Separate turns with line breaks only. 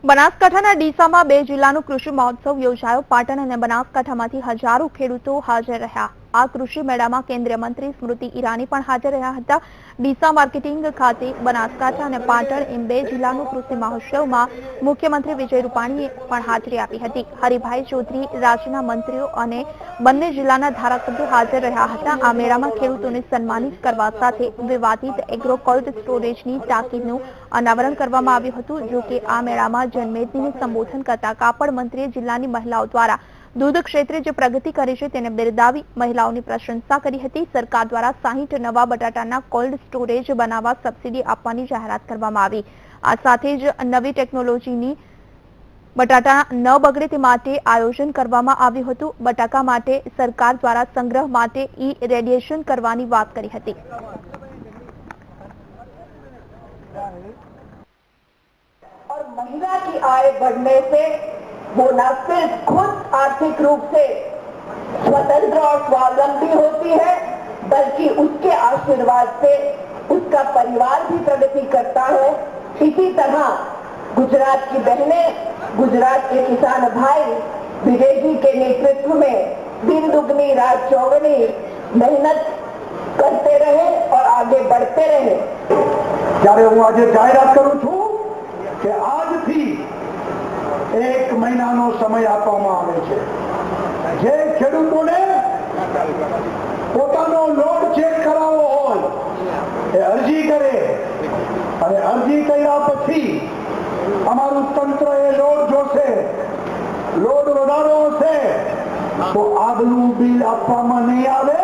બનાસકાંઠાના ડીસામાં 2 જિલ્લાનો કૃષિ મહોત્સવ યોજાયો। પાટણ અને બનાસકાંઠામાંથી હજારો ખેડૂતો હાજર રહ્યા। આ કૃષિ મેળામાં કેન્દ્રીય મંત્રી સ્મૃતિ ઈરાની પણ હાજર રહ્યા હતા। ડીસા માર્કેટિંગ ખાતે બનાસકાંઠા અને પાટણ એમ 2 જિલ્લાનો કૃષિ મહોત્સવમાં મુખ્યમંત્રી વિજય રૂપાણીએ પણ હાજરી આપી હતી। હરિભાઈ ચૌધરી રાજ્યના મંત્રીઓ અને બંને જિલ્લાના ધારાસભ્યો હાજર રહ્યા હતા। આ મેળામાં ખેડૂતોને સન્માનિત કરવા સાથે વિવાદિત એગ્રો કોલ્ડ સ્ટોરેજની ટાંકીનું અનાવરણ કરવામાં આવ્યું હતું। જો કે આ મેળામાં જનમેદનીને સંબોધન કરતા કાપડ મંત્રીએ જિલ્લાની મહિલાઓ દ્વારા દૂધ ક્ષેત્રે જે પ્રગતિ કરી છે તેને બિરદાવી મહિલાઓની પ્રશંસા કરી હતી। સરકાર દ્વારા 60 નવા બટાટાના કોલ્ડ સ્ટોરેજ બનાવવા સબસિડી આપવાની જાહેરાત કરવામાં આવી। આ સાથે જ નવી ટેકનોલોજીની બટાટા ન બગડે તે માટે આયોજન કરવામાં આવ્યું હતું। બટાકા માટે સરકાર દ્વારા સંગ્રહ માટે રેડિયેશન કરવાની વાત કરી હતી।
और महिला की आय बढ़ने से वो न सिर्फ खुद आर्थिक रूप से स्वतंत्र और स्वावलंबी होती है, बल्कि उसके आशीर्वाद से उसका परिवार भी प्रगति करता है। इसी तरह गुजरात की बहनें, गुजरात के किसान भाई विजय जी के नेतृत्व में दिन दुगनी रात चौगनी मेहनत करते रहे और आगे बढ़ते रहे।
ત્યારે હું આજે જાહેરાત કરું છું કે આજથી 1 મહિનાનો સમય આપવામાં આવે છે। જે ખેડૂતોને પોતાનો લોડ ચેક કરાવવો હોય એ અરજી કરે અને અરજી કર્યા પછી અમારું તંત્ર એ લોડ જોશે, લોડ વધારો હશે તો આગલું બિલ આપવામાં નહીં આવે।